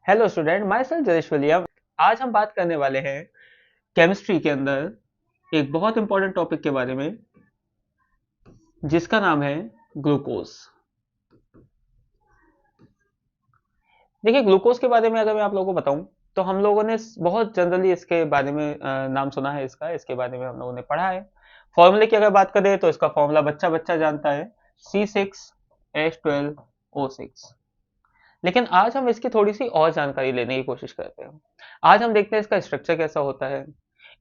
Hello student, my self Jayesh William. आज हम बात करने वाले हैं केमिस्ट्री के अंदर एक बहुत इंपॉर्टेंट टॉपिक के बारे में जिसका नाम है ग्लूकोज। देखिए, ग्लूकोज के बारे में अगर मैं आप लोगों को बताऊं तो हम लोगों ने बहुत जनरली इसके बारे में नाम सुना है। इसके बारे में हम लोगों ने पढ़ा है। फॉर्मूले की अगर बात करें तो इसका फॉर्मूला बच्चा बच्चा जानता है, C6H12O6। लेकिन आज हम इसकी थोड़ी सी और जानकारी लेने की कोशिश करते हैं। आज हम देखते हैं इसका स्ट्रक्चर कैसा होता है,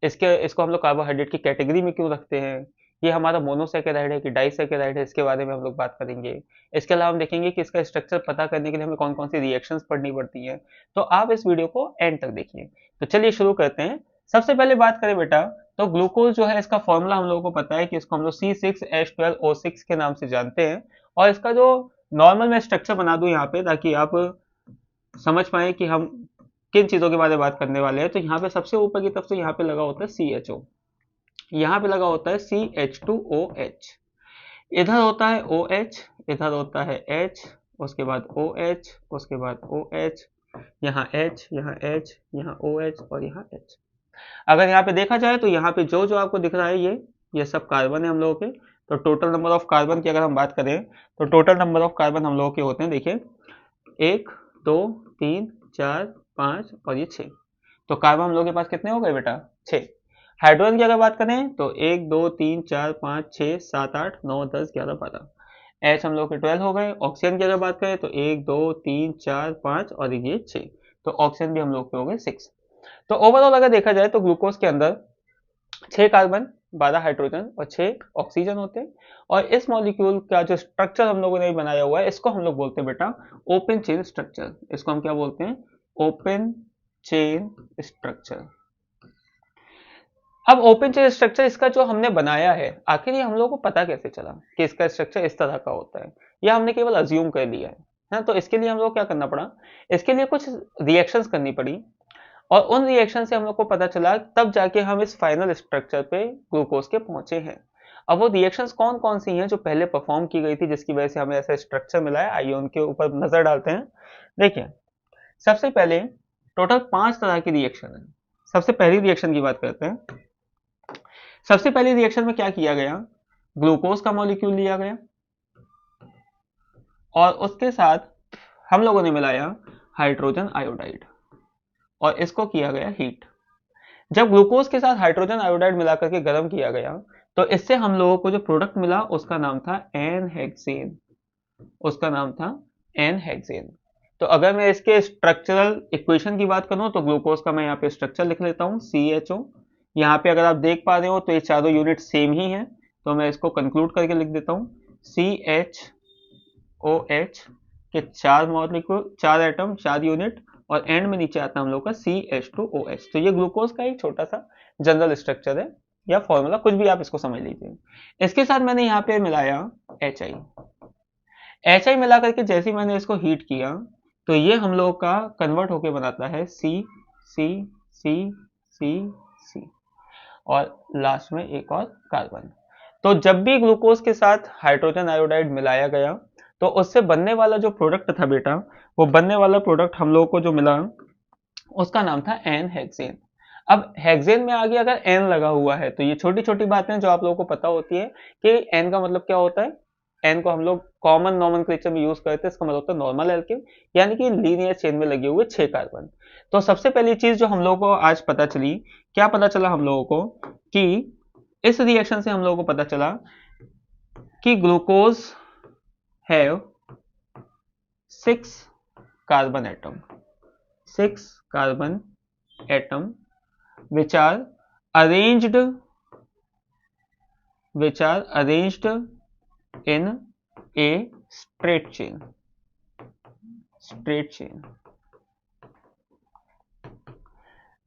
इसको हम लोग कार्बोहाइड्रेट की कैटेगरी में क्यों रखते हैं, ये हमारा मोनोसेकेराइड है कि डाइसेकेराइड है, इसके बारे में हम लोग बात करेंगे। इसके अलावा हम देखेंगे कि इसका स्ट्रक्चर पता करने के लिए हमें कौन कौन सी रिएक्शंस पढ़नी पड़ती हैं। तो आप इस वीडियो को एंड तक देखिए। तो चलिए शुरू करते हैं। सबसे पहले बात करें बेटा, तो ग्लूकोज जो है इसका फॉर्मूला हम लोगों को पता है कि इसको हम लोग C6H12O6 के नाम से जानते हैं। और इसका जो नॉर्मल मैं स्ट्रक्चर बना दूं यहाँ पे ताकि आप समझ पाए कि हम किन चीजों के बारे में बात करने वाले हैं। तो यहाँ पे सबसे ऊपर की तरफ से यहाँ पे लगा होता है CHO, यहाँ पे लगा होता है CH2OH, इधर होता है OH, इधर होता है H, उसके बाद OH, उसके बाद OH, यहाँ H, यहाँ H, यहाँ OH और यहाँ H। अगर यहाँ पे देखा जाए तो यहाँ पे जो जो आपको दिख रहा है ये सब कार्बन है हम लोगों के। तो टोटल नंबर ऑफ कार्बन की अगर हम बात करें तो टोटल नंबर ऑफ कार्बन हम लोगों के होते हैं, देखिए 1 2 3 4 5 और ये 6। तो कार्बन हम लोगों के पास कितने हो गए बेटा? 6। हाइड्रोजन की अगर बात करें तो 1 2 3 4 5 6 7 8 9 10 11 12। एच हम लोग के 12 हो गए। ऑक्सीजन की अगर बात करें तो 1 2 3 4 5 और ये 6। तो ऑक्सीजन भी हम लोग के हो गए 6। तो ओवरऑल अगर देखा जाए तो ग्लूकोज के अंदर 6 कार्बन, 12 हाइड्रोजन और 6 ऑक्सीजन होते हैं। और इस मॉलिक्यूल का जो स्ट्रक्चर हम लोगों ने बनाया हुआ है इसको हम लोग बोलते हैं बेटा ओपन चेन स्ट्रक्चर। इसको हम क्या बोलते हैं? Open chain structure. अब ओपन चेन स्ट्रक्चर इसका जो हमने बनाया है, आखिर ये हम लोगों को पता कैसे चला कि इसका स्ट्रक्चर इस तरह का होता है, या हमने केवल अज्यूम कर लिया है ना? तो इसके लिए हम लोग क्या करना पड़ा, इसके लिए कुछ रिएक्शंस करनी पड़ी। और उन रिएक्शन से हम लोग को पता चला, तब जाके हम इस फाइनल स्ट्रक्चर पे ग्लूकोज के पहुंचे हैं। अब वो रिएक्शंस कौन कौन सी हैं जो पहले परफॉर्म की गई थी जिसकी वजह से हमें ऐसा स्ट्रक्चर मिला है, आइए उनके ऊपर नजर डालते हैं। देखिए, सबसे पहले टोटल 5 तरह की रिएक्शन है। सबसे पहली रिएक्शन की बात करते हैं। सबसे पहली रिएक्शन में क्या किया गया, ग्लूकोज का मॉलिक्यूल लिया गया और उसके साथ हम लोगों ने मिलाया हाइड्रोजन आयोडाइड और इसको किया गया हीट। जब ग्लूकोज के साथ हाइड्रोजन आयोडाइड मिलाकर के गर्म किया गया तो इससे हम लोगों को जो प्रोडक्ट मिला उसका नाम था एन हेक्सेन। उसका नाम था एन हेक्सेन। तो अगर मैं इसके स्ट्रक्चरल इक्वेशन की बात करूं तो ग्लूकोज का मैं यहाँ पे स्ट्रक्चर लिख लेता हूं, CHO। यहाँ पे अगर आप देख पा रहे हो तो ये चारों यूनिट सेम ही है, तो मैं इसको कंक्लूड करके लिख देता हूं CHOH के 4 मॉलिक्यूल, 4 एटम, 4 यूनिट और एंड में नीचे आता है हम लोग का CH2OH। तो ये ग्लूकोज का एक छोटा सा जनरल स्ट्रक्चर है या फॉर्मूला, कुछ भी आप इसको समझ लीजिए। इसके साथ मैंने यहाँ पे मिलाया HI। HI मिला करके जैसे ही मैंने इसको हीट किया तो ये हम लोग का कन्वर्ट होके बनाता है C और लास्ट में एक और कार्बन। तो जब भी ग्लूकोज के साथ हाइड्रोजन आयोडाइड मिलाया गया तो उससे बनने वाला जो प्रोडक्ट था बेटा, वो बनने वाला प्रोडक्ट हम लोगों को जो मिला उसका नाम था एन हेक्सेन। अब हेक्सेन में आगे अगर एन लगा हुआ है तो ये छोटी छोटी बातें जो आप लोगों को पता होती है कि एन का मतलब क्या होता है। एन को हम लोग कॉमन नॉमेनक्लेचर में यूज करते हैं, इसका मतलब होता है नॉर्मल एल्केन, यानी कि लीनियर चेन में लगे हुए 6 कार्बन। तो सबसे पहली चीज जो हम लोगों को आज पता चली, क्या पता चला हम लोगों को कि इस रिएक्शन से हम लोगों को पता चला कि glucose have 6 carbon atom, 6 carbon atom which are arranged in a straight chain,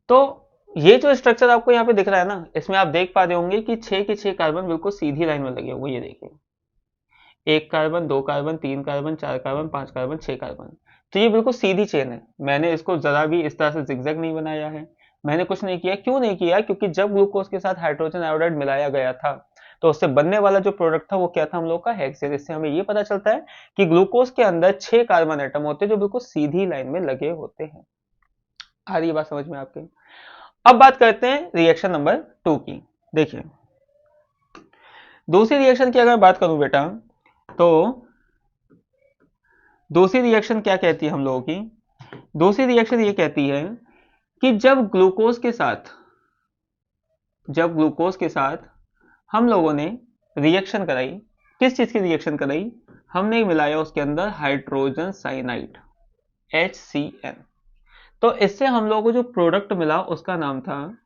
तो ये जो स्ट्रक्चर आपको यहाँ पे दिख रहा है ना, इसमें आप देख पा रहे होंगे कि 6 के 6 कार्बन बिल्कुल सीधी लाइन में लगे हुए। ये देखिए, 1 carbon, 2 carbon, 3 carbon, 4 carbon, 5 carbon, 6 carbon. तो ये बिल्कुल सीधी चेन है। मैंने इसको जरा भी इस तरह से जिगजैग नहीं बनाया है, मैंने कुछ नहीं किया। क्यों नहीं किया? क्योंकि जब ग्लूकोज के साथ हाइड्रोजन आयोडाइड मिलाया गया था तो उससे बनने वाला जो प्रोडक्ट था वो क्या था हम लोग का हेक्सेन। इससे हमें ये पता चलता है कि ग्लूकोज के अंदर 6 कार्बन एटम होते हैं जो बिल्कुल सीधी लाइन में लगे होते हैं। आ रही है बात समझ में आपके? अब बात करते हैं रिएक्शन नंबर 2 की। देखिए दूसरी रिएक्शन की अगर मैं बात करूं बेटा, तो दूसरी रिएक्शन क्या कहती है हम लोगों की? दूसरी रिएक्शन ये कहती है कि जब ग्लूकोज के साथ हम लोगों ने रिएक्शन कराई, किस चीज की रिएक्शन कराई? हमने मिलाया उसके अंदर हाइड्रोजन साइनाइड HCN। तो इससे हम लोगों को जो प्रोडक्ट मिला उसका नाम था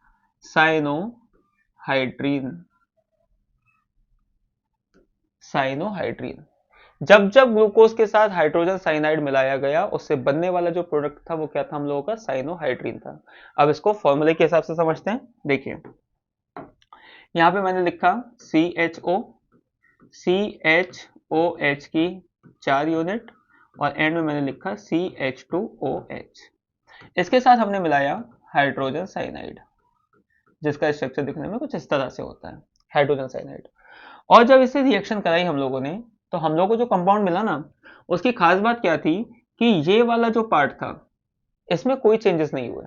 साइनोहाइड्रीन। जब जब ग्लूकोज के साथ हाइड्रोजन साइनाइड मिलाया गया उससे बनने वाला जो प्रोडक्ट था वो क्या था हम लोगों का? साइनोहाइड्रीन था। अब इसको फॉर्मूले के हिसाब से समझते हैं। देखिए यहां पे मैंने लिखा CHOH की 4 यूनिट और एंड में मैंने लिखा CH2OH। इसके साथ हमने मिलाया हाइड्रोजन साइनाइड जिसका स्ट्रक्चर दिखने में कुछ इस तरह से होता है, हाइड्रोजन साइनाइड। और जब इसे रिएक्शन कराई हम लोगों ने तो हम लोगों को जो कंपाउंड मिला ना उसकी खास बात क्या थी कि ये वाला जो पार्ट था इसमें कोई चेंजेस नहीं हुए,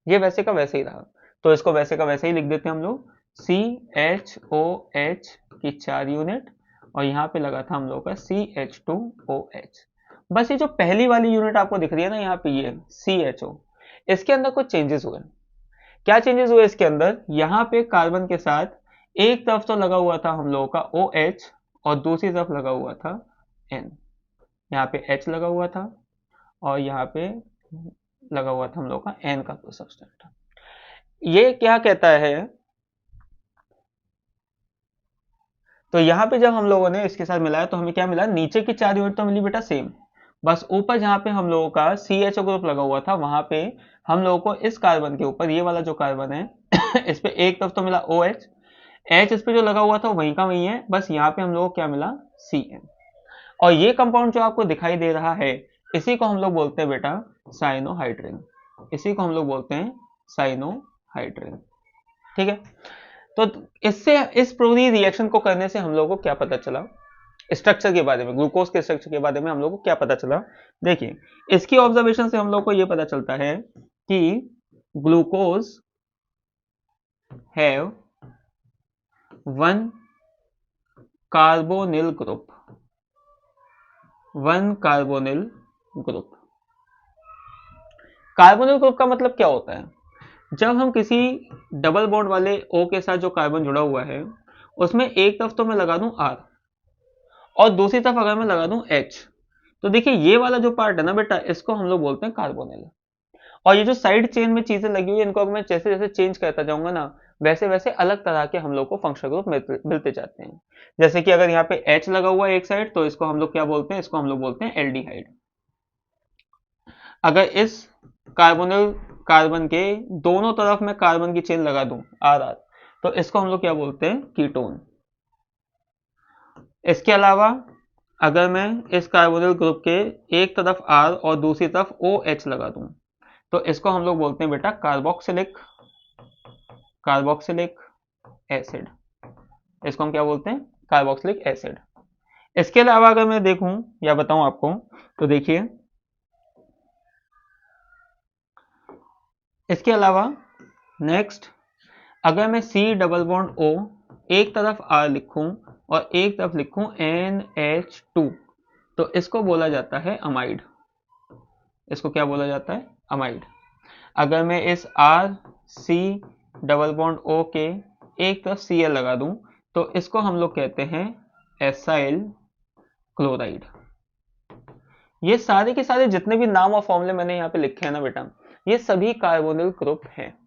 ये वैसे का वैसे ही रहा। तो इसको वैसे का वैसे ही लिख देते हैं हम लोग CHOH की 4 यूनिट और यहाँ पे लगा था हम लोग का CH2OH। बस ये जो पहली वाली यूनिट आपको दिख रही है ना यहाँ पे ये CHO, इसके अंदर कुछ चेंजेस हुए। क्या चेंजेस हुए इसके अंदर? यहाँ पे कार्बन के साथ एक तरफ तो लगा हुआ था हम लोगों का OH और दूसरी तरफ लगा हुआ था N। यहाँ पे H लगा हुआ था और यहाँ पे लगा हुआ था हम लोग का N का कोई सब्सटेंट। ये क्या कहता है? तो यहाँ पे जब हम लोगों ने इसके साथ मिलाया तो हमें क्या मिला? नीचे की 4 यूनिट तो मिली बेटा सेम, बस ऊपर जहाँ पे हम लोगों का CHO ग्रुप लगा हुआ था वहां पे हम लोगों को इस कार्बन के ऊपर, ये वाला जो कार्बन है इस पे एक तरफ तो मिला OH, H इस पे जो लगा हुआ था वहीं का वहीं है, बस यहाँ पे हम लोगों को क्या मिला? CN। और ये कंपाउंड जो आपको दिखाई दे रहा है इसी को हम लोग बोलते हैं बेटा साइनोहाइड्रिन। इसी को हम लोग बोलते हैं साइनोहाइड्रिन। ठीक है, तो इससे इस पूरी रिएक्शन को करने से हम लोगों को क्या पता चला स्ट्रक्चर के बारे में, ग्लूकोज के स्ट्रक्चर के बारे में हम लोगों को क्या पता चला? देखिए इसकी ऑब्जर्वेशन से हम लोग को यह पता चलता है कि glucose have one carbonyl group, one carbonyl group. Carbonyl group का मतलब क्या होता है? जब हम किसी डबल बॉन्ड वाले O के साथ जो कार्बन जुड़ा हुआ है उसमें एक तरफ तो मैं लगा दूं R और दूसरी तरफ अगर मैं लगा दूं H, तो देखिए ये वाला जो पार्ट है ना बेटा इसको हम लोग बोलते हैं कार्बोनिल। और ये जो साइड चेन में चीजें लगी हुई है इनको मैं जैसे जैसे चेंज करता जाऊंगा ना वैसे वैसे अलग तरह के हम लोग को फंक्शनल ग्रुप मिलते जाते हैं। जैसे कि अगर यहाँ पे H लगा हुआ है एक साइड तो इसको हम लोग क्या बोलते हैं? इसको हम लोग बोलते हैं एल्डिहाइड। अगर इस कार्बोनिल कार्बन के दोनों तरफ मैं कार्बन की चेन लगा दूं RR तो इसको हम लोग क्या बोलते हैं? कीटोन। इसके अलावा अगर मैं इस कार्बोनिल ग्रुप के एक तरफ R और दूसरी तरफ OH लगा दूं तो इसको हम लोग बोलते हैं बेटा कार्बोक्सिलिक एसिड। इसको हम क्या बोलते हैं? Carboxylic acid. इसके अलावा अगर मैं देखूं या बताऊं आपको तो देखिए इसके अलावा नेक्स्ट अगर मैं C डबल बॉन्ड O एक तरफ R लिखूं और एक तरफ लिखूं NH2 तो इसको बोला जाता है अमाइड। इसको क्या बोला जाता है? अमाइड। अगर मैं इस RC डबल बॉन्ड O के एक तरफ Cl लगा दूं तो इसको हम लोग कहते हैं एसाइल क्लोराइड। ये सारे के सारे जितने भी नाम और फॉर्मूले मैंने यहाँ पे लिखे हैं ना बेटा ये सभी कार्बोनिल ग्रुप हैं।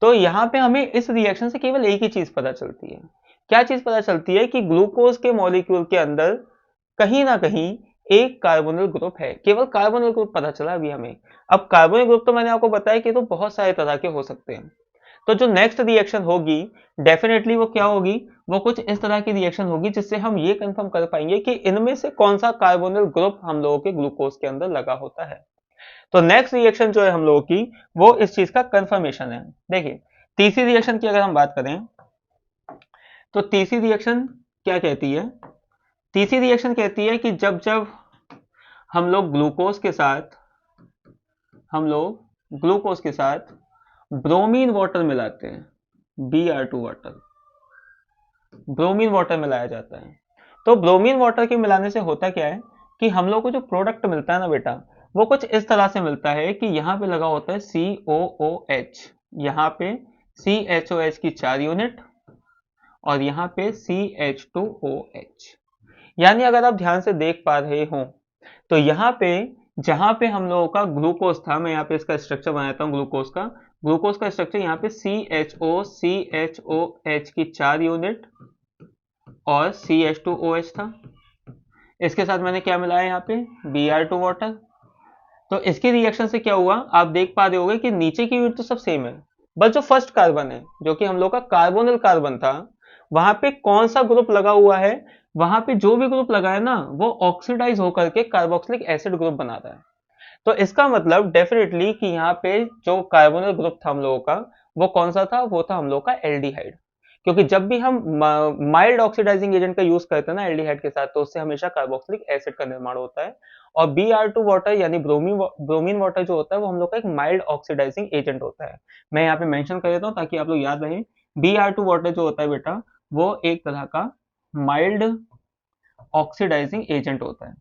तो यहाँ पे हमें इस रिएक्शन से केवल एक ही चीज पता चलती है। क्या चीज पता चलती है? कि ग्लूकोज के मॉलिक्यूल के अंदर कहीं ना कहीं एक कार्बोनिल ग्रुप है। केवल कार्बोनिल ग्रुप पता चला अभी हमें। अब कार्बोनिल ग्रुप तो मैंने आपको बताया कि तो बहुत सारे तरह के हो सकते हैं। तो जो नेक्स्ट रिएक्शन होगी डेफिनेटली वो क्या होगी? वो कुछ इस तरह की रिएक्शन होगी जिससे हम ये कंफर्म कर पाएंगे कि इनमें से कौन सा कार्बोनिल ग्रुप हम लोगों के ग्लूकोज के अंदर लगा होता है। तो नेक्स्ट रिएक्शन जो है हम लोगों की वो इस चीज का कंफर्मेशन है। देखिए तीसरी रिएक्शन की अगर हम बात करें तो तीसरी रिएक्शन क्या कहती है? तीसरी रिएक्शन कहती है कि जब जब हम लोग ग्लूकोज के साथ ब्रोमीन वाटर मिलाते हैं, Br2 वाटर, ब्रोमीन वाटर मिलाया जाता है। तो ब्रोमीन वाटर के मिलाने से होता क्या है कि हम लोग को जो प्रोडक्ट मिलता है ना बेटा, वो कुछ इस तरह से मिलता है कि यहाँ पे लगा होता है COOH, यहाँ पे CHOH की 4 यूनिट और यहाँ पे CH2OH। यानी अगर आप ध्यान से देख पा रहे हो तो यहाँ पे जहां पे हम लोगों का ग्लूकोज था, मैं यहाँ पे इसका स्ट्रक्चर बनाता हूँ ग्लूकोज का स्ट्रक्चर यहाँ पे CHOCHOH की 4 यूनिट और CH2OH था। इसके साथ मैंने क्या मिलाया यहाँ पे Br2 वाटर। तो इसके रिएक्शन से क्या हुआ, आप देख पा रहे होगे कि नीचे की यूनिट तो सब सेम है, बस जो फर्स्ट कार्बन है जो कि हम लोग का कार्बोनिल कार्बन था, वहां पे कौन सा ग्रुप लगा हुआ है, वहां पे जो भी ग्रुप लगा है ना वो ऑक्सीडाइज होकर के कार्बोक्सिलिक एसिड ग्रुप बना रहा है। तो इसका मतलब डेफिनेटली कि यहाँ पे जो कार्बोनिल ग्रुप था हम लोगों का, वो कौन सा था, वो था हम लोग का एल्डिहाइड। क्योंकि जब भी हम माइल्ड ऑक्सीडाइजिंग एजेंट का यूज करते हैं ना एल्डिहाइड के साथ, तो उससे हमेशा कार्बोक्सिलिक एसिड का निर्माण होता है। और Br2 वाटर यानी ब्रोमीन वाटर जो होता है वो हम लोग का एक माइल्ड ऑक्सीडाइजिंग एजेंट होता है। मैं यहाँ पे मेंशन कर देता हूँ ताकि आप लोग याद रहे। Br2 वाटर जो होता है बेटा, वो एक तरह का माइल्ड ऑक्सीडाइजिंग एजेंट होता है।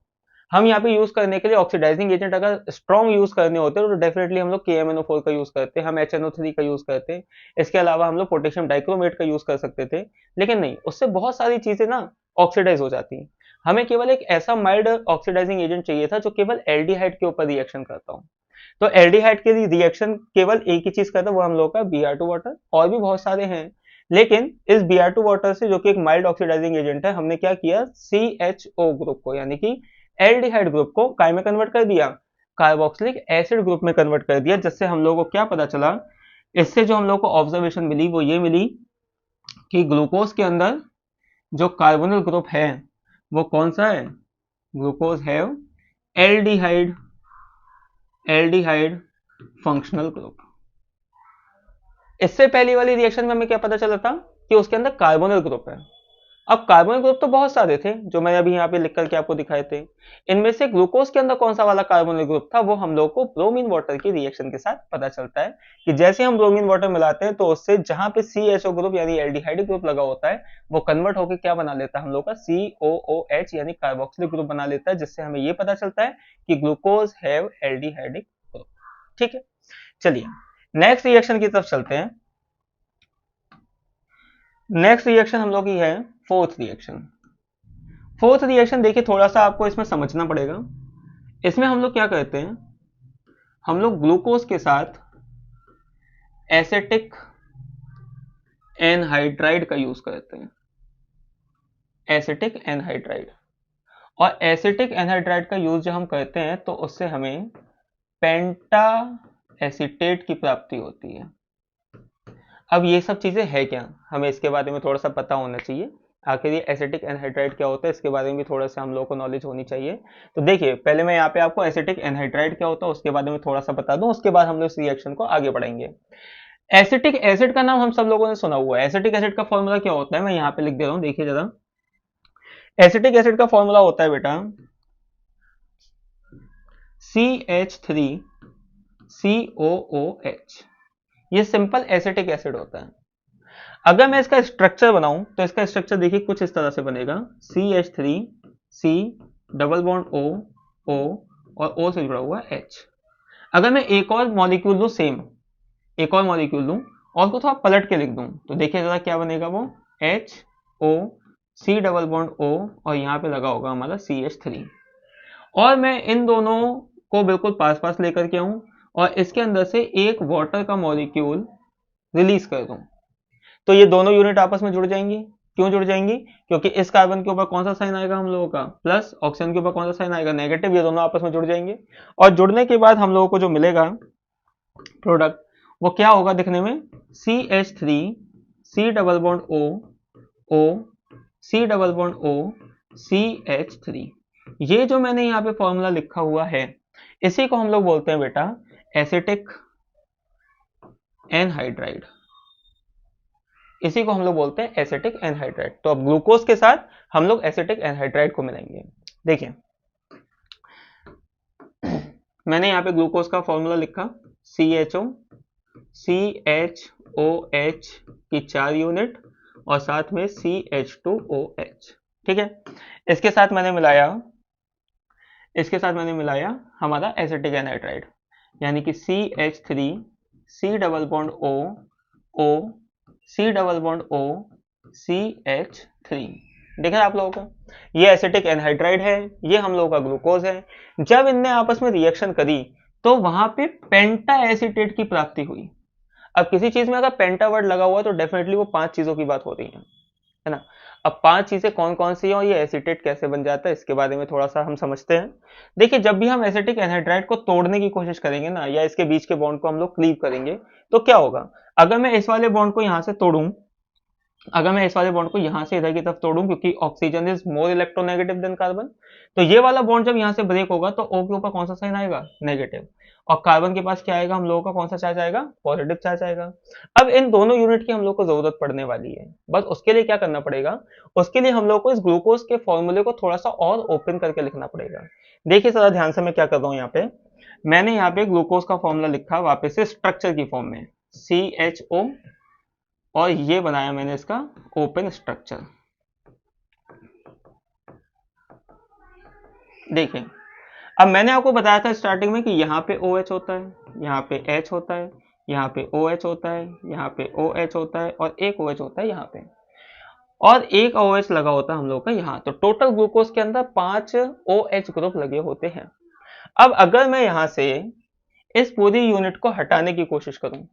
हम यहाँ पे यूज करने के लिए ऑक्सीडाइजिंग एजेंट अगर स्ट्रॉन्ग यूज करने होते हैं तो डेफिनेटली हम लोग KMnO4 का यूज करते हैं, हम HNO3 का यूज करते हैं। इसके अलावा हम लोग पोटेशियम डाइक्रोमेट का यूज कर सकते थे, लेकिन नहीं, उससे बहुत सारी चीजें ना ऑक्सीडाइज हो जाती हैं। हमें केवल एक ऐसा माइल्ड ऑक्सीडाइजिंग एजेंट चाहिए था जो केवल एल्डिहाइड के ऊपर रिएक्शन करता हो। तो एल्डिहाइड के रिएक्शन केवल एक ही चीज करता है, वो हम लोग का Br2 वाटर। और भी बहुत सारे हैं, लेकिन इस Br2 वाटर से जो कि एक माइल्ड ऑक्सीडाइजिंग एजेंट है, हमने क्या किया, CHO ग्रुप को यानी कि एल्डिहाइड ग्रुप को काय में कन्वर्ट कर दिया, कार्बोक्सिलिक एसिड ग्रुप में कन्वर्ट कर दिया। जिससे हम लोगों को क्या पता चला, इससे जो हम लोग को ऑब्जर्वेशन मिली वो ये मिली कि ग्लूकोज के अंदर जो कार्बोनिल ग्रुप है वो कौन सा है, glucose have aldehyde, aldehyde functional group. इससे पहली वाली रिएक्शन में हमें क्या पता चला था कि उसके अंदर कार्बोनिल ग्रुप है। अब कार्बोनिल ग्रुप तो बहुत सारे थे जो मैंने अभी यहाँ पे लिख करके आपको दिखाए थे। इनमें से ग्लूकोज के अंदर कौन सा वाला कार्बोनिल ग्रुप था, वो हम लोग को ब्रोमीन वाटर की रिएक्शन के साथ पता चलता है कि जैसे हम ब्रोमीन वाटर मिलाते हैं तो उससे जहां पे CHO ग्रुप यानी एल्डिहाइड ग्रुप लगा होता है, वो कन्वर्ट होकर क्या बना लेता है हम लोग का COOH यानी कार्बोक्सिलिक ग्रुप बना लेता है। जिससे हमें ये पता चलता है कि ग्लूकोज हैव एल्डिहाइडिक ग्रुप। ठीक है, चलिए नेक्स्ट रिएक्शन की तरफ चलते हैं। नेक्स्ट रिएक्शन हम लोग की है फोर्थ रिएक्शन। फोर्थ रिएक्शन देखिए, थोड़ा सा आपको इसमें समझना पड़ेगा। इसमें हम लोग क्या करते हैं, हम लोग ग्लूकोज के साथ एसिटिक एनहाइड्राइड का यूज करते हैं, एसिटिक एनहाइड्राइड। और एसिटिक एनहाइड्राइड का यूज जब हम करते हैं तो उससे हमें पेंटा एसीटेट की प्राप्ति होती है। अब ये सब चीजें है क्या, हमें इसके बारे में थोड़ा सा पता होना चाहिए। आखिर ये एसिटिक एनहाइड्राइड क्या होता है, इसके बारे में भी थोड़ा सा हम लोगों को नॉलेज होनी चाहिए। तो देखिए, पहले मैं यहाँ पे आपको एसिटिक एनहाइड्राइड क्या होता है उसके बारे में थोड़ा सा बता दूं, उसके बाद हम लोग इस रिएक्शन को आगे बढ़ाएंगे। एसिटिक एसिड का नाम हम सब लोगों ने सुना हुआ है। एसिटिक एसिड का फॉर्मूला क्या होता है, मैं यहाँ पे लिख दे रहा हूँ, देखिए जरा। एसिटिक एसिड का फॉर्मूला होता है बेटा CH3COOH। ये सिंपल एसिटिक एसिड होता है। अगर मैं इसका स्ट्रक्चर बनाऊं तो इसका स्ट्रक्चर देखिए कुछ इस तरह से बनेगा, CH3C डबल बॉन्ड O और O से जुड़ा हुआ H। अगर मैं एक और मॉलिक्यूल दूं, सेम एक और मॉलिक्यूल दूं और उसको थोड़ा पलट के लिख दूं तो देखिए जरा क्या बनेगा, वो HOC डबल बॉन्ड O और यहाँ पे लगा होगा हमारा CH3। और मैं इन दोनों को बिल्कुल पास पास लेकर के आऊं और इसके अंदर से एक वाटर का मॉलिक्यूल रिलीज कर दूं, तो ये दोनों यूनिट आपस में जुड़ जाएंगी। क्यों जुड़ जाएंगी, क्योंकि इस कार्बन के ऊपर कौन सा साइन आएगा हम लोगों का प्लस, ऑक्सीजन के ऊपर कौन सा साइन आएगा नेगेटिव। ये दोनों आपस में जुड़ जाएंगे और जुड़ने के बाद हम लोगों को जो मिलेगा प्रोडक्ट वो क्या होगा दिखने में, CH3C double bond O C double bond O CH3। ये जो मैंने यहाँ पे फॉर्मूला लिखा हुआ है इसी को हम लोग बोलते हैं बेटा एसिटिक एनहाइड्राइड। इसी को हम लोग बोलते हैं एसिटिक एनहाइड्राइड। तो अब ग्लूकोज के साथ हम लोग एसिटिक एनहाइड्राइड को मिलाएंगे। देखिए मैंने यहाँ पे ग्लूकोज का फॉर्मूला लिखा CHO, CHOH की 4 यूनिट और साथ में CH2OH। ठीक है, इसके साथ मैंने मिलाया हमारा एसिटिक एनहाइड्राइड, यानी कि CH3, C double bond O, O, C double bond O, CH3। देखा आप लोगों को, ये एसिटिक एनहाइड्राइड है, ये हम लोगों का ग्लूकोज है। जब इनने आपस में रिएक्शन करी तो वहां पे पेंटा एसीटेट की प्राप्ति हुई। अब किसी चीज में अगर पेंटा वर्ड लगा हुआ है तो डेफिनेटली वो 5 चीजों की बात हो रही है ना। अब 5 चीजें कौन कौन सी है और ये एसीटेट कैसे बन जाता है इसके बारे में थोड़ा सा हम समझते हैं। देखिए जब भी हम एसिटिक एनहाइड्राइड को तोड़ने की कोशिश करेंगे ना, या इसके बीच के बॉन्ड को हम लोग क्लीव करेंगे, तो क्या होगा, अगर मैं इस वाले बॉन्ड को यहां से तोड़ूं, अगर मैं इस वाले बॉन्ड को यहां से इधर की तरफ तोड़ूं, क्योंकि oxygen is more electronegative than carbon, तो ये वाला बॉन्ड जब यहां से ब्रेक होगा तो O के ऊपर कौन सा साइन आएगा, नेगेटिव, और कार्बन के पास क्या आएगा, हम लोगों का कौन सा चार्ज आएगा, पॉजिटिव चार्ज आएगा। अब इन दोनों यूनिट की हम लोग को जरूरत पड़ने वाली है, बस उसके लिए क्या करना पड़ेगा, उसके लिए हम लोग को इस ग्लूकोज के फॉर्मूले को थोड़ा सा और ओपन करके लिखना पड़ेगा। देखिए जरा ध्यान से मैं क्या कर रहा हूं, यहाँ पे मैंने यहाँ पे ग्लूकोज का फॉर्मूला लिखा वापस से स्ट्रक्चर की फॉर्म में CHO, और ये बनाया मैंने इसका ओपन स्ट्रक्चर। देखिए अब मैंने आपको बताया था स्टार्टिंग में कि यहाँ पे OH होता है, यहाँ पे H होता है, यहाँ पे OH होता है, यहाँ पे OH होता है, और एक OH होता है यहाँ पे, और एक OH लगा होता है हम लोग का यहाँ। तो टोटल ग्लूकोज के अंदर 5 OH ग्रुप लगे होते हैं। अब अगर मैं यहाँ से इस पूरी यूनिट को हटाने की कोशिश करूं,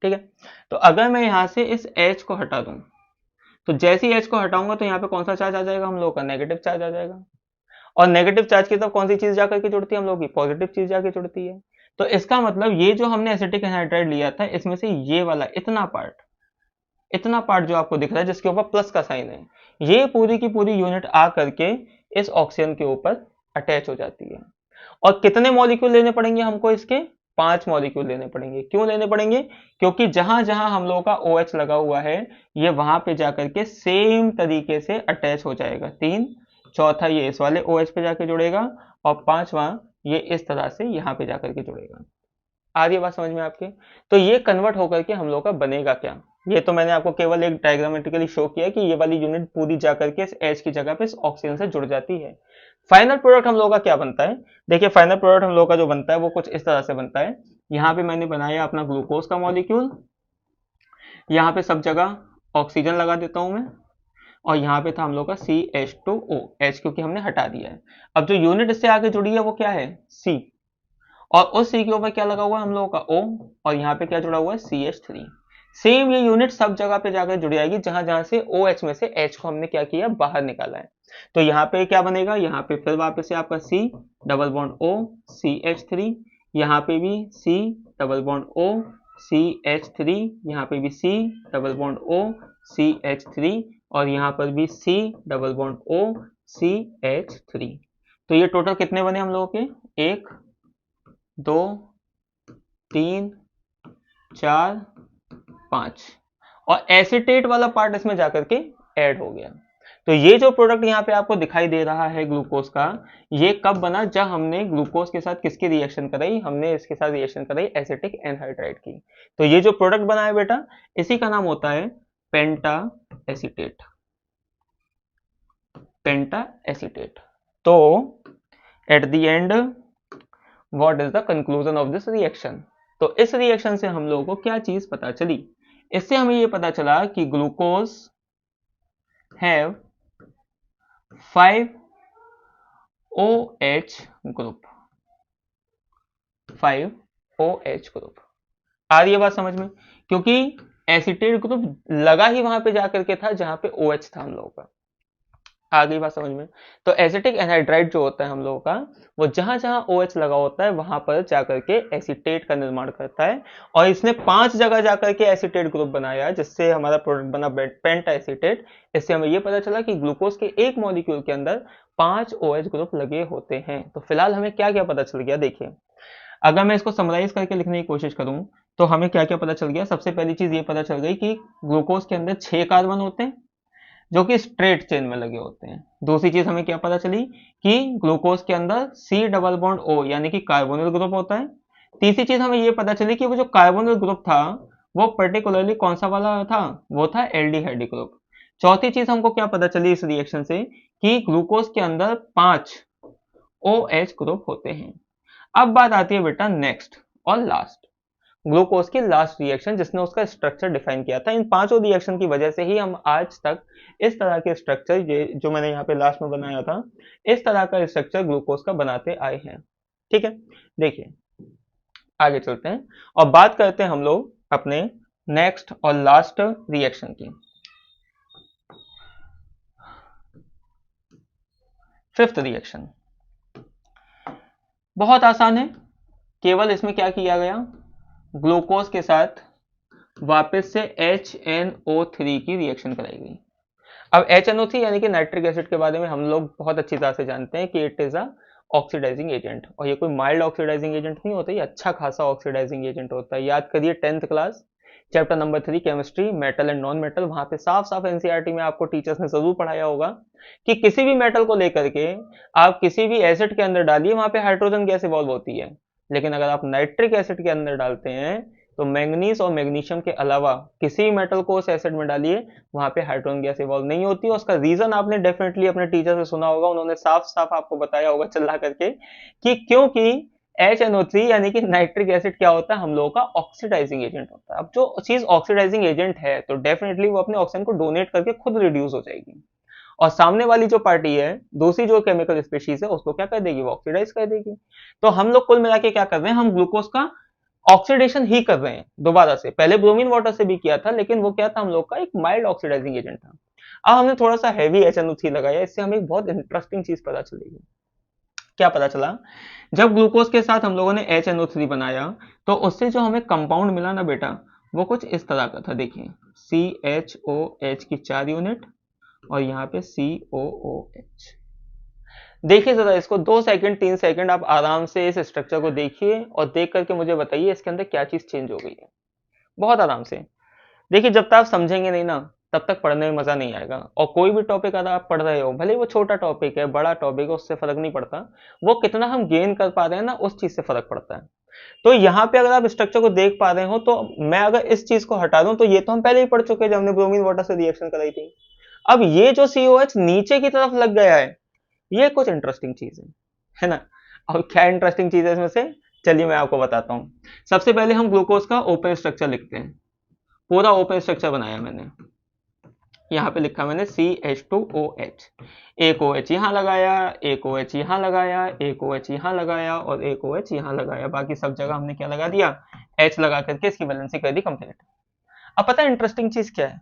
ठीक है, तो अगर मैं यहाँ से इस H को हटा दूं, तो जैसे ही H को हटाऊंगा तो यहाँ पे कौन सा चार्ज आ जाएगा, हम लोग का नेगेटिव चार्ज आ जाएगा, और नेगेटिव चार्ज की तरफ कौन सी चीज जाकर के जुड़ती है, हम लोग की पॉजिटिव चीज जाकर जुड़ती है। तो इसका मतलब ये जो हमने एसिटिक एनहाइड्राइड लिया था, इसमें से ये वाला इतना पार्ट जो आपको दिख रहा है जिसके ऊपर प्लस का साइन है, ये पूरी की पूरी यूनिट आ करके इस ऑक्सीजन के ऊपर अटैच हो जाती है। और कितने मॉलिक्यूल लेने पड़ेंगे हमको, इसके 5 मॉलिक्यूल लेने पड़ेंगे। क्यों लेने पड़ेंगे, क्योंकि जहां जहां हम लोगों का OH लगा हुआ है ये वहां पे जाकर के सेम तरीके से अटैच हो जाएगा। 3, चौथा ये इस वाले OH पे जाके जुड़ेगा, और 5वां ये इस तरह से यहाँ पे जाकर के जुड़ेगा। आ रही है बात समझ में आपके। तो ये कन्वर्ट होकर के हम लोग का बनेगा क्या, ये तो मैंने आपको केवल एक डायग्रामेटिकली शो किया कि ये वाली यूनिट पूरी जाकर के इस H की जगह पे इस ऑक्सीजन से जुड़ जाती है। फाइनल प्रोडक्ट हम लोग का क्या बनता है, देखिए फाइनल प्रोडक्ट हम लोग का जो बनता है वो कुछ इस तरह से बनता है। यहाँ पे मैंने बनाया अपना ग्लूकोज का मॉलिक्यूल, यहाँ पे सब जगह ऑक्सीजन लगा देता हूं मैं, और यहाँ पे था हम लोग का CH2O, H क्योंकि हमने हटा दिया है। अब जो यूनिट इससे आगे जुड़ी है वो क्या है, C, और उस C के ऊपर क्या लगा हुआ है, हम लोगों का O, और यहाँ पे क्या जुड़ा हुआ है, CH3। सेम ये यूनिट सब जगह पे जाकर जुड़ जाएगी जहां जहां से OH में से H को हमने क्या किया, बाहर निकाला है। तो यहाँ पे क्या बनेगा, यहाँ पे फिर वापस से आपका C double bond O CH3, यहाँ पे भी C double bond O CH3, यहाँ पे भी C double bond O CH3, और यहाँ पर भी C double bond O CH3। तो ये टोटल कितने बने हम लोगों के, 1 2 3 4 5, और एसिटेट वाला पार्ट इसमें जाकर के ऐड हो गया। तो ये जो प्रोडक्ट यहाँ पे आपको दिखाई दे रहा है ग्लूकोज का, ये कब बना, जब हमने ग्लूकोज के साथ किसकी रिएक्शन कराई, हमने इसके साथ रिएक्शन कराई एसिटिक एनहाइड्राइड की। तो ये जो प्रोडक्ट बना है बेटा, इसी का नाम होता है पेंटा एसिटेट, पेंटा एसिटेट। तो at the end what is the conclusion of this reaction, तो इस रिएक्शन से हम लोगों को क्या चीज पता चली, इससे हमें ये पता चला कि glucose have 5 OH group, 5 OH group. आ रही है बात समझ में, क्योंकि एसिटेट ग्रुप लगा ही वहां पे जाकर के था जहां पे OH था हम लोगों का। आ गई बात समझ में। तो एसिटिक एनहाइड्राइड जो होता है हम लोगों का, वो जहां जहां OH लगा होता है वहां पर जाकर के एसिटेट का निर्माण करता है, और इसने 5 जगह जाकर के एसिटेट ग्रुप बनाया जिससे हमारा प्रोडक्ट बना पेंटा एसिटेट। इससे हमें यह पता चला कि ग्लूकोज के एक मॉलिक्यूल के अंदर 5 OH ग्रुप लगे होते हैं। तो फिलहाल हमें क्या क्या पता चल गया, देखिए अगर मैं इसको समराइज करके लिखने की कोशिश करूं तो हमें क्या क्या पता चल गया। सबसे पहली चीज ये पता चल गई कि ग्लूकोज के अंदर 6 कार्बन होते हैं जो कि स्ट्रेट चेन में लगे होते हैं। दूसरी चीज हमें क्या पता चली कि ग्लूकोज के अंदर C डबल बॉन्ड O यानी कि कार्बोनिल ग्रुप होता है। तीसरी चीज हमें ये पता चली कि वो जो कार्बोनिल ग्रुप था वो पर्टिकुलरली कौन सा वाला था, वो था एल्डिहाइड ग्रुप। चौथी चीज हमको क्या पता चली इस रिएक्शन से कि ग्लूकोज के अंदर 5 OH ग्रुप होते हैं। अब बात आती है बेटा नेक्स्ट और लास्ट, ग्लूकोज की लास्ट रिएक्शन जिसने उसका स्ट्रक्चर डिफाइन किया था। इन पांचों रिएक्शन की वजह से ही हम आज तक इस तरह के स्ट्रक्चर, ये जो मैंने यहाँ पे लास्ट में बनाया था, इस तरह का स्ट्रक्चर ग्लूकोज का बनाते आए हैं। ठीक है, देखिए आगे चलते हैं और बात करते हैं हम लोग अपने नेक्स्ट और लास्ट रिएक्शन की। फिफ्थ रिएक्शन बहुत आसान है, केवल इसमें क्या किया गया, ग्लूकोज के साथ वापस से HNO3 की रिएक्शन कराई गई। अब HNO3 यानी कि नाइट्रिक एसिड के बारे में हम लोग बहुत अच्छी तरह से जानते हैं कि it is a oxidising agent, और ये कोई माइल्ड ऑक्सीडाइजिंग एजेंट नहीं होता, ये अच्छा खासा ऑक्सीडाइजिंग एजेंट होता है। याद करिए 10th class chapter number 3 chemistry, metal and non metal, वहां पे साफ साफ एनसीईआरटी में आपको टीचर्स ने जरूर पढ़ाया होगा कि किसी भी मेटल को लेकर के आप किसी भी एसिड के अंदर डालिए, वहां पे हाइड्रोजन गैस इवॉल्व होती है, लेकिन अगर आप नाइट्रिक एसिड के अंदर डालते हैं तो मैंगनीज और मैग्नीशियम के अलावा किसी भी मेटल को उस एसिड में डालिए, वहां पे हाइड्रोजन गैस इवॉल्व नहीं होती। और उसका रीजन आपने डेफिनेटली अपने टीचर से सुना होगा, उन्होंने साफ साफ आपको बताया होगा चिल्ला करके कि क्योंकि HNO3 यानी कि नाइट्रिक एसिड क्या होता है, हम लोगों का ऑक्सीडाइजिंग एजेंट होता है। अब जो चीज ऑक्सीडाइजिंग एजेंट है तो डेफिनेटली वो अपने ऑक्सीजन को डोनेट करके खुद रिड्यूस हो जाएगी, और सामने वाली जो पार्टी है, दूसरी जो केमिकल स्पीशीज है, उसको क्या कर देगी, वो ऑक्सीडाइज कर देगी। तो हम लोग कुल मिला के क्या कर रहे हैं, हम ग्लूकोज का ऑक्सीडेशन ही कर रहे हैं दोबारा से। पहले ब्रोमीन वाटर से भी किया था, लेकिन वो क्या था, हम लोग का एक माइल्ड ऑक्सीडाइजिंग एजेंट था। अब हमने थोड़ा सा हैवी HNO3 लगाया, इससे हमें एक बहुत इंटरेस्टिंग चीज पता चलेगी। क्या पता चला, जब ग्लूकोज के साथ हम लोगों ने HNO3 बनाया तो उससे जो हमें कंपाउंड मिला ना बेटा, वो कुछ इस तरह का था। देखिए CHOH की 4 यूनिट और यहाँ पे COOH। देखिए जरा इसको 2 सेकंड 3 सेकंड आप आराम से इस स्ट्रक्चर को देखिए और देख करके मुझे बताइए इसके अंदर क्या चीज चेंज हो गई है, बहुत आराम से। देखिए जब तक आप समझेंगे नहीं ना, तब तक पढ़ने में मजा नहीं आएगा। और कोई भी टॉपिक अगर आप पढ़ रहे हो, भले वो छोटा टॉपिक है बड़ा टॉपिक है, उससे फर्क नहीं पड़ता, वो कितना हम गेन कर पा रहे हैं ना, उस चीज से फर्क पड़ता है। तो यहाँ पे अगर आप स्ट्रक्चर को देख पा रहे हो, तो मैं अगर इस चीज को हटा दूं तो ये तो हम पहले ही पढ़ चुके हैं जब हमने ब्रोमीन वाटर से रिएक्शन कराई थी। अब ये जो COH नीचे की तरफ लग गया है, ये कुछ इंटरेस्टिंग चीज है ना। और क्या इंटरेस्टिंग चीज है इसमें से, चलिए मैं आपको बताता हूं। सबसे पहले हम ग्लूकोज का ओपन स्ट्रक्चर लिखते हैं, पूरा ओपन स्ट्रक्चर बनाया मैंने। यहाँ पे लिखा मैंने CH2OH, एक OH यहाँ लगाया, एक OH यहाँ लगाया, एक OH यहाँ लगाया और एक OH यहाँ लगाया, बाकी सब जगह हमने क्या लगा दिया, H लगा करके इसकी वैलेंसी कर दी कंप्लीट। अब पता है इंटरेस्टिंग चीज क्या है,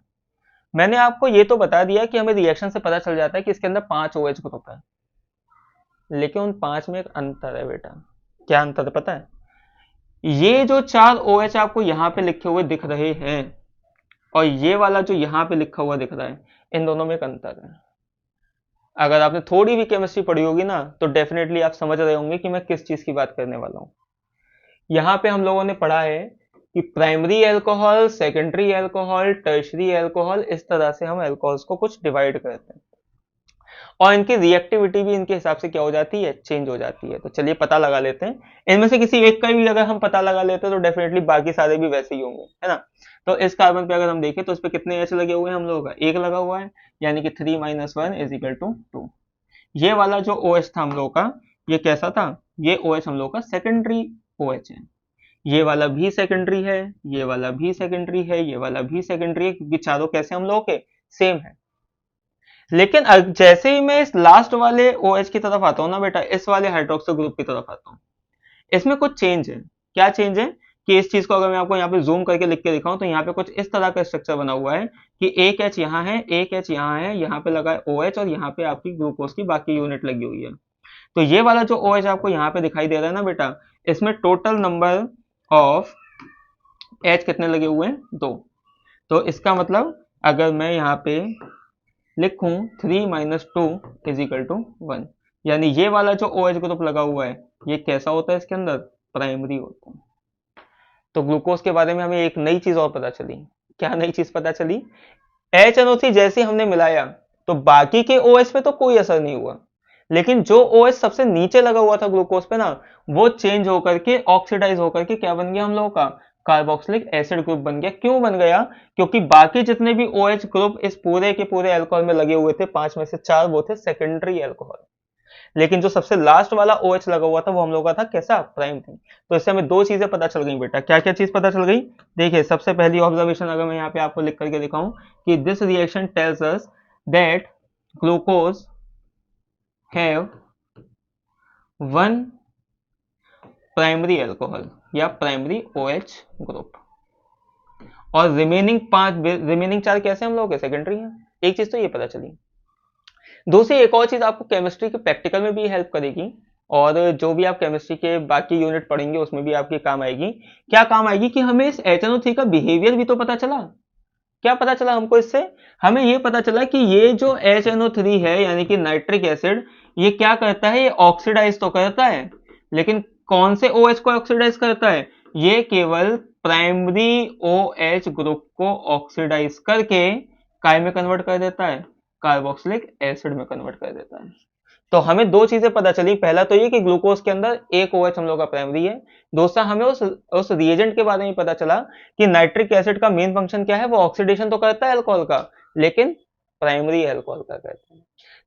मैंने आपको ये तो बता दिया कि हमें रिएक्शन से पता चल जाता है कि इसके अंदर 5 OH ग्रुप है, लेकिन उन 5 में एक अंतर है बेटा। क्या अंतर है पता है, ये जो 4 OH आपको यहाँ पे लिखे हुए दिख रहे हैं और ये वाला जो यहाँ पे लिखा हुआ दिख रहा है, इन दोनों में एक अंतर है। अगर आपने थोड़ी भी केमिस्ट्री पढ़ी होगी ना, तो डेफिनेटली आप समझ रहे होंगे कि मैं किस चीज की बात करने वाला हूं। यहाँ पे हम लोगों ने पढ़ा है कि primary alcohol, secondary alcohol, tertiary alcohol, इस तरह से हम अल्कोहल्स को कुछ डिवाइड करते हैं और इनकी रिएक्टिविटी भी इनके हिसाब से क्या हो जाती है, चेंज हो जाती है। तो चलिए पता लगा लेते हैं, इनमें से किसी एक का भी अगर हम पता लगा लेते हैं तो डेफिनेटली बाकी सारे भी वैसे ही होंगे, है ना। तो इस कार्बन पे अगर हम देखें तो इस पे कितने एच लगे हुए हैं, हम लोगों का एक लगा हुआ है, यानी कि 3 - 1 = 2। ये वाला जो OH था हम लोगों का, ये कैसा था, ये OH हम लोग का सेकेंडरी OH है। ये वाला भी सेकेंडरी है, ये वाला भी सेकेंडरी है, ये वाला भी सेकेंडरी है, क्योंकि चारों कैसे हम लोगों के सेम है। लेकिन जैसे ही मैं इस लास्ट वाले OH की तरफ आता हूं ना बेटा, इस वाले हाइड्रोक्सिल ग्रुप की तरफ आता हूं, इसमें कुछ चेंज है। क्या चेंज है कि इस चीज को अगर मैं आपको यहाँ पे जूम करके लिख के दिखाऊं तो यहाँ पे कुछ इस तरह का स्ट्रक्चर बना हुआ है कि एक H यहाँ है, एक H यहाँ है, यहाँ पे लगा है OH और यहाँ पे आपकी ग्लूकोज की बाकी यूनिट लगी हुई है। तो ये वाला जो OH आपको यहाँ पे दिखाई दे रहा है ना बेटा, इसमें टोटल नंबर ऑफ H कितने लगे हुए हैं, 2। तो इसका मतलब अगर मैं यहाँ पे लिखूं 3 - 2 = 1, यानी ये वाला जो OH ग्रुप लगा हुआ है, ये कैसा होता है इसके अंदर, प्राइमरी होता है। तो ग्लूकोज के बारे में हमें एक नई चीज और पता चली। क्या नई चीज पता चली? HNO3 जैसे हमने मिलाया तो बाकी के OH पे तो कोई असर नहीं हुआ, लेकिन जो OH सबसे नीचे लगा हुआ था ग्लूकोज पे ना, वो चेंज होकर के ऑक्सीडाइज होकर के क्या बन गया हम लोगों का? कार्बोक्सिलिक एसिड ग्रुप बन गया। क्यों बन गया? क्योंकि बाकी जितने भी OH ग्रुप इस पूरे के पूरे अल्कोहल में लगे हुए थे, 5 में से 4 वो थे सेकेंडरी अल्कोहल, लेकिन जो सबसे लास्ट वाला OH लगा हुआ था वो हम लोग का था कैसा? प्राइम थी। तो इससे हमें दो चीजें पता चल गई बेटा। क्या क्या चीज पता चल गई? देखिए, सबसे पहली ऑब्जर्वेशन अगर मैं यहाँ पे आपको लिख करके दिखाऊं कि this reaction tells us that glucose have one primary alcohol या प्राइमरी OH ग्रुप, और रिमेनिंग 4 कैसे हम लोग के? सेकेंडरी हैं। एक चीज तो ये पता चली। दूसरी एक और चीज आपको केमिस्ट्री के प्रैक्टिकल में भी हेल्प करेगी, और जो भी आप केमिस्ट्री के बाकी यूनिट पढ़ेंगे उसमें भी आपके काम आएगी। क्या काम आएगी? कि हमें इस HNO3 का बिहेवियर भी तो पता चला। क्या पता चला हमको इससे? हमें ये पता चला कि ये जो HNO3 है यानी कि नाइट्रिक एसिड, ये क्या करता है? ये ऑक्सीडाइज तो करता है, लेकिन कौन से OH को ऑक्सीडाइज करता है? ये केवल प्राइमरी OH ग्रुप को ऑक्सीडाइज करके काय में कन्वर्ट कर देता है? कार्बोक्सिलिक एसिड में कन्वर्ट कर देता है। तो हमें दो चीजें पता चली। पहला तो ये कि ग्लूकोज के अंदर एक OH हम लोग का प्राइमरी है। दूसरा, हमें उस रिएजेंट के बारे में पता चला कि नाइट्रिक एसिड का मेन फंक्शन क्या है? वो ऑक्सीडेशन तो करता है अल्कोहल का, लेकिन प्राइमरी अल्कोहल का करता है।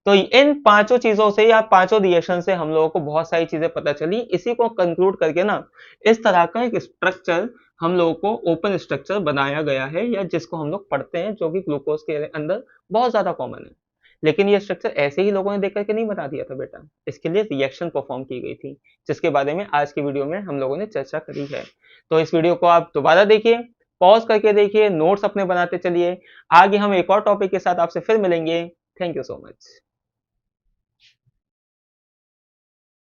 तो इन पांचों चीजों से या पांचों रिएक्शन से हम लोगों को बहुत सारी चीजें पता चली। इसी को कंक्लूड करके ना, इस तरह का एक स्ट्रक्चर हम लोगों को ओपन स्ट्रक्चर बनाया गया है, या जिसको हम लोग पढ़ते हैं, जो कि ग्लूकोज के अंदर बहुत ज्यादा कॉमन है। लेकिन ये स्ट्रक्चर ऐसे ही लोगों ने देख करके नहीं बना दिया था बेटा, इसके लिए रिएक्शन परफॉर्म की गई थी, जिसके बारे में आज की वीडियो में हम लोगों ने चर्चा करी है। तो इस वीडियो को आप दोबारा देखिए, पॉज करके देखिए, नोट्स अपने बनाते चलिए। आगे हम एक और टॉपिक के साथ आपसे फिर मिलेंगे। Thank you so much.